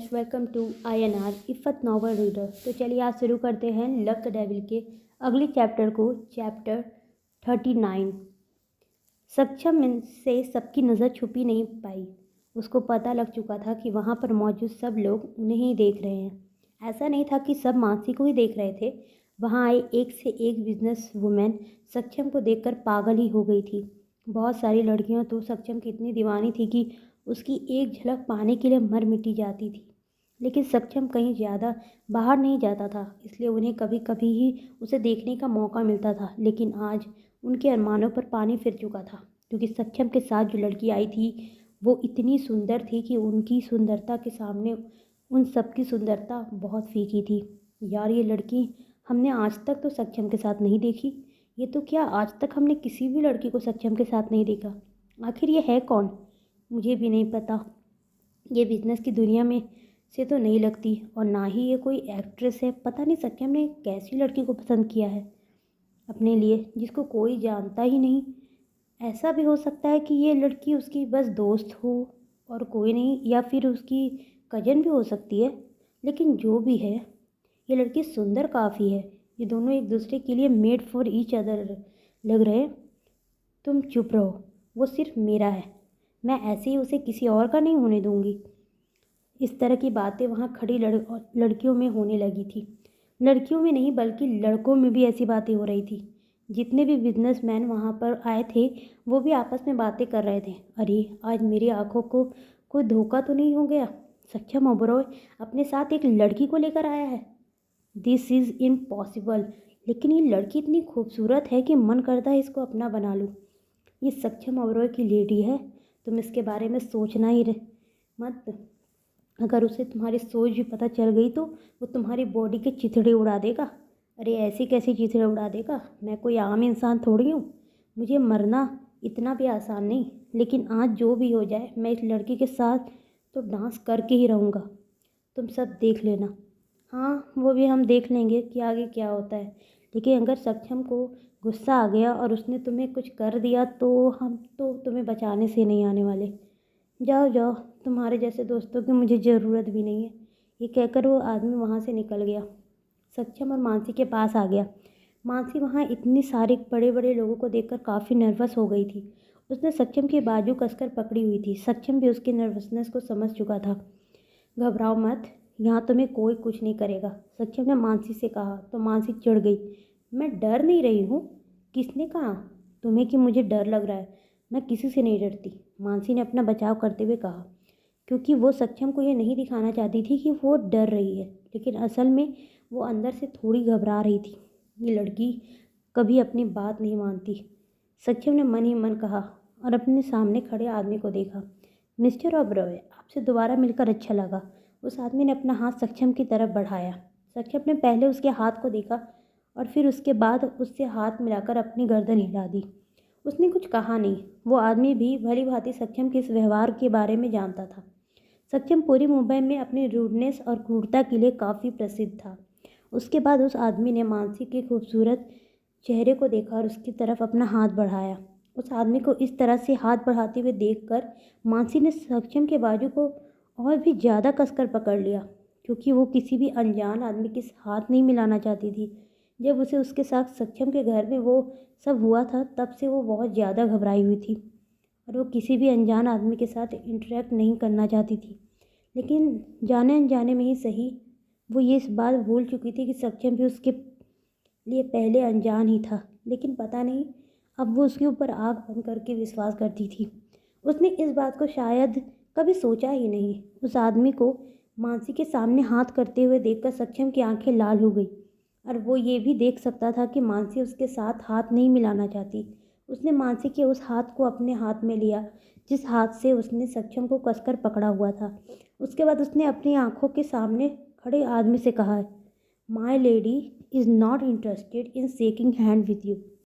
Welcome to INR इफ़त novel reader. तो चलिए आज शुरू करते हैं लव द डेविल के अगले चैप्टर को। चैप्टर 39। सक्षम से सबकी नज़र छुपी नहीं पाई। उसको पता लग चुका था कि वहाँ पर मौजूद सब लोग उन्हें ही देख रहे हैं। ऐसा नहीं था कि सब मानसी को ही देख रहे थे। वहाँ आए एक से एक बिजनेस वुमेन सक्षम को देखकर पागल ही हो गई थी। बहुत सारी लड़कियाँ तो सक्षम की इतनी दीवानी थी कि उसकी एक झलक पाने के लिए मर मिटी जाती थी। लेकिन सक्षम कहीं ज़्यादा बाहर नहीं जाता था, इसलिए उन्हें कभी कभी ही उसे देखने का मौका मिलता था। लेकिन आज उनके अरमानों पर पानी फिर चुका था, क्योंकि सक्षम के साथ जो लड़की आई थी वो इतनी सुंदर थी कि उनकी सुंदरता के सामने उन सबकी सुंदरता बहुत फीकी थी। यार, ये लड़की हमने आज तक तो सक्षम के साथ नहीं देखी। ये तो क्या आज तक हमने किसी भी लड़की को सक्षम के साथ नहीं देखा। आखिर ये है कौन? मुझे भी नहीं पता। ये बिजनेस की दुनिया में से तो नहीं लगती, और ना ही ये कोई एक्ट्रेस है। पता नहीं सत्यम ने कैसी लड़की को पसंद किया है अपने लिए, जिसको कोई जानता ही नहीं। ऐसा भी हो सकता है कि ये लड़की उसकी बस दोस्त हो और कोई नहीं, या फिर उसकी कजन भी हो सकती है। लेकिन जो भी है, ये लड़की सुंदर काफ़ी है। ये दोनों एक दूसरे के लिए मेड फॉर ईच अदर लग रहे। तुम चुप रहो, वो सिर्फ मेरा है। मैं ऐसे ही उसे किसी और का नहीं होने दूंगी। इस तरह की बातें वहाँ खड़ी लड़कियों में होने लगी थी। लड़कियों में नहीं बल्कि लड़कों में भी ऐसी बातें हो रही थी। जितने भी बिजनेसमैन वहाँ पर आए थे वो भी आपस में बातें कर रहे थे। अरे, आज मेरी आंखों को कोई धोखा तो नहीं हो गया? सक्षम ओबरॉय अपने साथ एक लड़की को लेकर आया है। This is impossible. लेकिन ये लड़की इतनी खूबसूरत है कि मन करता है इसको अपना बना लूँ। ये सक्षम ओबरॉय की लेडी है। तुम इसके बारे में सोचना ही मत। अगर उसे तुम्हारी सोच भी पता चल गई तो वो तुम्हारी बॉडी के चिथड़े उड़ा देगा। अरे, ऐसी कैसी चिथड़े उड़ा देगा? मैं कोई आम इंसान थोड़ी हूँ। मुझे मरना इतना भी आसान नहीं। लेकिन आज जो भी हो जाए, मैं इस लड़की के साथ तो डांस करके ही रहूँगा। तुम सब देख लेना। हाँ, वो भी हम देख लेंगे कि आगे क्या होता है। लेकिन अगर सक्षम को गुस्सा आ गया और उसने तुम्हें कुछ कर दिया तो हम तो तुम्हें बचाने से नहीं आने वाले। जाओ जाओ, तुम्हारे जैसे दोस्तों की मुझे ज़रूरत भी नहीं है। ये कहकर वो आदमी वहाँ से निकल गया। सक्षम और मानसी के पास आ गया। मानसी वहाँ इतनी सारे बड़े बड़े लोगों को देखकर काफ़ी नर्वस हो गई थी। उसने सक्षम की बाजू कसकर पकड़ी हुई थी। सक्षम भी उसकी नर्वसनेस को समझ चुका था। घबराओ मत, यहाँ तुम्हें कोई कुछ नहीं करेगा, सक्षम ने मानसी से कहा। तो मानसी चिढ़ गई। मैं डर नहीं रही हूँ। किसने कहा तुम्हें कि मुझे डर लग रहा है? मैं किसी से नहीं डरती, मानसी ने अपना बचाव करते हुए कहा, क्योंकि वो सक्षम को ये नहीं दिखाना चाहती थी कि वो डर रही है, लेकिन असल में वो अंदर से थोड़ी घबरा रही थी। ये लड़की कभी अपनी बात नहीं मानती, सक्षम ने मन ही मन कहा और अपने सामने खड़े आदमी को देखा। मिस्टर ओबरॉय, आपसे दोबारा मिलकर अच्छा लगा। उस आदमी ने अपना हाथ सक्षम की तरफ बढ़ाया। सक्षम ने पहले उसके हाथ को देखा और फिर उसके बाद उससे हाथ मिलाकर अपनी गर्दन हिला दी। उसने कुछ कहा नहीं। वो आदमी भी भली भांति सक्षम के इस व्यवहार के बारे में जानता था। सक्षम पूरी मुंबई में अपनी रूडनेस और क्रूरता के लिए काफ़ी प्रसिद्ध था। उसके बाद उस आदमी ने मानसी के खूबसूरत चेहरे को देखा और उसकी तरफ अपना हाथ बढ़ाया। उस आदमी को इस तरह से हाथ बढ़ाते हुए देखकर मानसी ने सक्षम के बाजू को और भी ज़्यादा कसकर पकड़ लिया, क्योंकि वो किसी भी अनजान आदमी के हाथ नहीं मिलाना चाहती थी। जब उसे उसके साथ सक्षम के घर में वो सब हुआ था, तब से वो बहुत ज़्यादा घबराई हुई थी और वो किसी भी अनजान आदमी के साथ इंटरेक्ट नहीं करना चाहती थी। लेकिन जाने अनजाने में ही सही, वो ये इस बात भूल चुकी थी कि सक्षम भी उसके लिए पहले अनजान ही था। लेकिन पता नहीं, अब वो उसके ऊपर आग बंद करके विश्वास करती थी। उसने इस बात को शायद कभी सोचा ही नहीं। उस आदमी को मानसी के सामने हाथ करते हुए देखकर सक्षम की आंखें लाल हो गई, और वो ये भी देख सकता था कि मानसी उसके साथ हाथ नहीं मिलाना चाहती। उसने मानसी के उस हाथ को अपने हाथ में लिया जिस हाथ से उसने सक्षम को कसकर पकड़ा हुआ था। उसके बाद उसने अपनी आंखों के सामने खड़े आदमी से कहा, my lady is not interested in shaking hand with you.